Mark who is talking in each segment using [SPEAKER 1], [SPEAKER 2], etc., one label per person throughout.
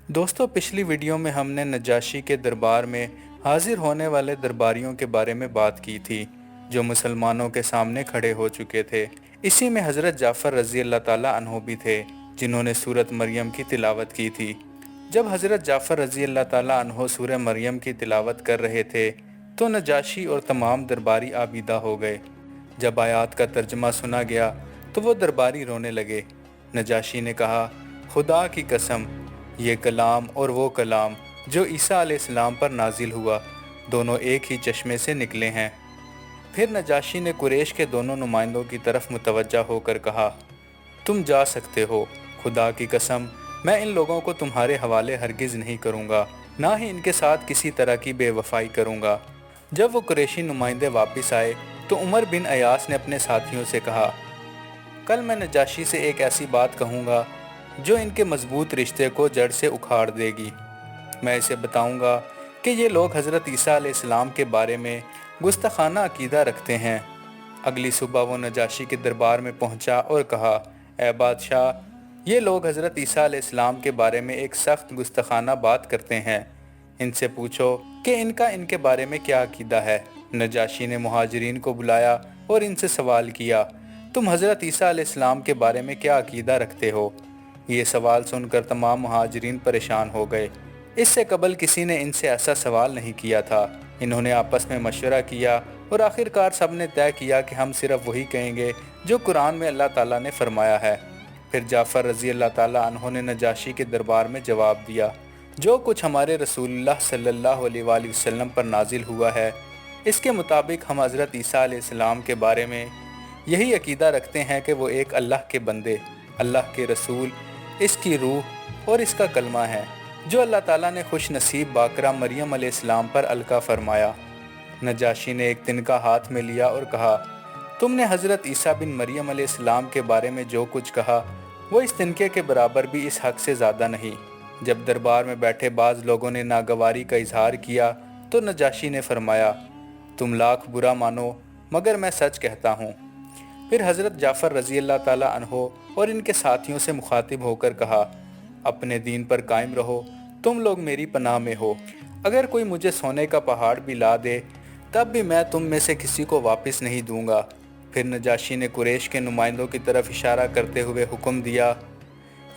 [SPEAKER 1] दोस्तों, पिछली वीडियो में हमने नजाशी के दरबार में हाजिर होने वाले दरबारियों के बारे में बात की थी जो मुसलमानों के सामने खड़े हो चुके थे। इसी में हज़रत जाफ़र रज़ी अल्लाह ताला अन्हो भी थे जिन्होंने सूरत मरियम की तिलावत की थी। जब हज़रत जाफ़र रज़ी अल्लाह ताला अन्हो सूरह मरियम की तिलावत कर रहे थे तो नजाशी और तमाम दरबारी आबीदा हो गए। जब आयात का तर्जमा सुना गया तो वो दरबारी रोने लगे। नजाशी ने कहा, खुदा की कसम, ये कलाम और वो कलाम जो ईसा अलैहिस्सलाम पर नाजिल हुआ दोनों एक ही चश्मे से निकले हैं। फिर नजाशी ने कुरैश के दोनों नुमाइंदों की तरफ मुतवज्जा होकर कहा, तुम जा सकते हो। खुदा की कसम, मैं इन लोगों को तुम्हारे हवाले हरगिज़ नहीं करूँगा, ना ही इनके साथ किसी तरह की बेवफाई करूँगा। जब वो कुरैशी नुमाइंदे वापस आए तो उमर बिन अयास ने अपने साथियों से कहा, कल मैं नजाशी से एक ऐसी बात कहूँगा जो इनके मजबूत रिश्ते को जड़ से उखाड़ देगी। मैं इसे बताऊँगा कि ये लोग हज़रत ईसा अलैहिस्सलाम के बारे में गुस्ताखाना अकीदा रखते हैं। अगली सुबह वो नजाशी के दरबार में पहुँचा और कहा, ए बादशाह, ये लोग हज़रत ईसा अलैहिस्सलाम के बारे में एक सख्त गुस्ताखाना बात करते हैं। इनसे पूछो कि इनका इनके बारे में क्या अकीदा है। नजाशी ने मुहाजिरीन को बुलाया और इनसे सवाल किया, तुम हज़रत ईसा अलैहिस्सलाम के बारे में क्या अकीदा रखते हो? ये सवाल सुनकर तमाम मुहाजिरीन परेशान हो गए। इससे कबल किसी ने इनसे ऐसा सवाल नहीं किया था। इन्होंने आपस में मशवरा किया और आखिरकार सब ने तय किया कि हम सिर्फ वही कहेंगे जो कुरान में अल्लाह ताला ने फरमाया है। फिर जाफ़र रज़ी अल्लाह ताला अन्हो ने नजाशी के दरबार में जवाब दिया, जो कुछ हमारे रसूलुल्लाह सल्लल्लाहु अलैहि वसल्लम पर नाजिल हुआ है, इसके मुताबिक हम हज़रत ईसा अलैहिस्सलाम के बारे में यही अकीदा रखते हैं कि वो एक अल्लाह के बंदे, अल्लाह के रसूल, इसकी रूह और इसका कलमा है जो अल्लाह ताला ने खुश नसीब बाकरा मरियम अलैहिस्सलाम पर अलका फरमाया। नजाशी ने एक तिनका हाथ में लिया और कहा, तुमने हज़रत ईसा बिन मरियम अलैहिस्सलाम के बारे में जो कुछ कहा वो इस तिनके के बराबर भी इस हक़ से ज़्यादा नहीं। जब दरबार में बैठे बाज़ लोगों ने नागवारी का इजहार किया तो नजाशी ने फरमाया, तुम लाख बुरा मानो मगर मैं सच कहता हूँ। फिर हज़रत जाफ़र रज़ी अल्लाह ताला अन्हो और इनके साथियों से मुखातिब होकर कहा, अपने दीन पर कायम रहो, तुम लोग मेरी पनाह में हो। अगर कोई मुझे सोने का पहाड़ भी ला दे तब भी मैं तुम में से किसी को वापस नहीं दूंगा। फिर नजाशी ने कुरैश के नुमाइंदों की तरफ इशारा करते हुए हुक्म दिया,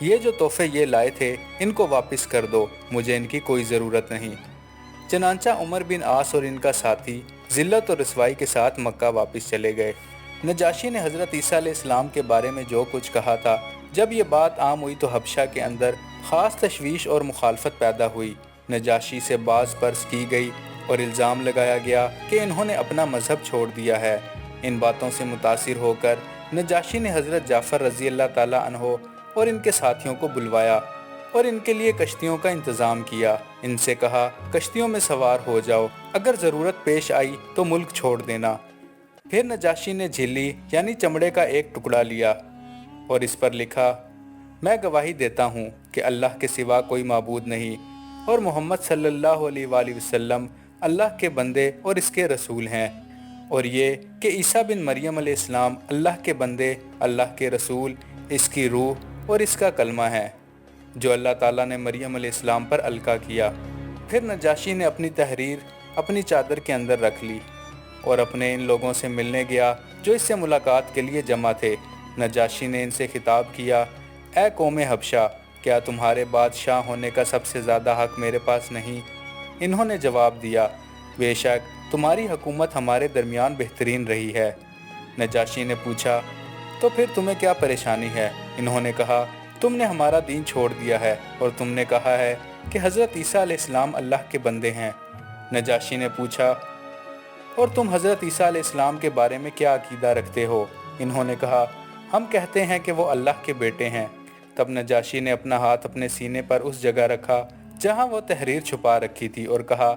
[SPEAKER 1] ये जो तोहफे ये लाए थे इनको वापस कर दो, मुझे इनकी कोई ज़रूरत नहीं। चनांचा उमर बिन आस और इनका साथी ज़िल्लत और रसवाई के साथ मक्का वापस चले गए। नजाशी ने हज़रत ईसा अलैहिस्सलाम के बारे में जो कुछ कहा था, जब ये बात आम हुई तो हबशा के अंदर ख़ास तशवीश और मुखालफत पैदा हुई। नजाशी से बाज़ पर्स की गई और इल्ज़ाम लगाया गया कि इन्होंने अपना मज़हब छोड़ दिया है। इन बातों से मुतासिर होकर नजाशी ने हज़रत जाफ़र रज़ी अल्लाह ताला अन्हो और इनके साथियों को बुलवाया और इनके लिए कश्तियों का इंतज़ाम किया। इनसे कहा, कश्तियों में सवार हो जाओ, अगर ज़रूरत पेश आई तो मुल्क छोड़ देना। फिर नजाशी ने झिल्ली यानी चमड़े का एक टुकड़ा लिया और इस पर लिखा, मैं गवाही देता हूँ कि अल्लाह के सिवा कोई माबूद नहीं और मोहम्मद सल्लल्लाहु अलैहि वसल्लम अल्लाह के बंदे और इसके रसूल हैं, और ये कि ईसा बिन मरियम अलैहिस्सलाम अल्लाह के बंदे, अल्लाह के रसूल, इसकी रूह और इसका कलमा है जो अल्लाह ताला ने मरियम अलैहिस्सलाम पर अलका किया। फिर नजाशी ने अपनी तहरीर अपनी चादर के अंदर रख ली और अपने इन लोगों से मिलने गया जो इससे मुलाकात के लिए जमा थे। नजाशी ने इनसे खिताब किया, ए कौमे हबशा, क्या तुम्हारे बादशाह होने का सबसे ज़्यादा हक़ मेरे पास नहीं? इन्होंने जवाब दिया, बेशक तुम्हारी हुकूमत हमारे दरमियान बेहतरीन रही है। नजाशी ने पूछा, तो फिर तुम्हें क्या परेशानी है? इन्होंने कहा, तुमने हमारा दीन छोड़ दिया है और तुमने कहा है कि हज़रत ईसा अलैहिस्सलाम अल्लाह के बंदे हैं। नजाशी ने पूछा, और तुम हज़रत ईसा अलैहिस्सलाम के बारे में क्या अकीदा रखते हो? इन्होंने कहा, हम कहते हैं कि वो अल्लाह के बेटे हैं। तब नजाशी ने अपना हाथ अपने सीने पर उस जगह रखा जहां वो तहरीर छुपा रखी थी और कहा,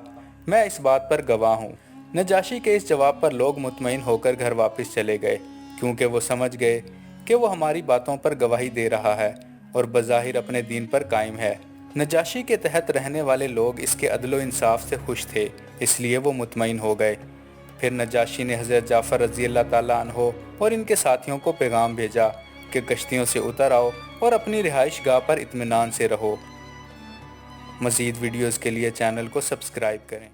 [SPEAKER 1] मैं इस बात पर गवाह हूँ। नजाशी के इस जवाब पर लोग मुतमईन होकर घर वापस चले गए, क्योंकि वो समझ गए कि वो हमारी बातों पर गवाही दे रहा है और बज़ाहिर अपने दीन पर कायम है। नजाशी के तहत रहने वाले लोग इसके अदलो इंसाफ से खुश थे, इसलिए वो मुतमईन हो गए। फिर नजाशी ने हज़रत जाफ़र रज़ी अल्लाह ताला अन्हो और इनके साथियों को पैगाम भेजा कि कश्तियों से उतर आओ और अपनी रिहाइश गाह पर इत्मीनान से रहो। مزید ویڈیوز کے لیے چینل کو سبسکرائب کریں۔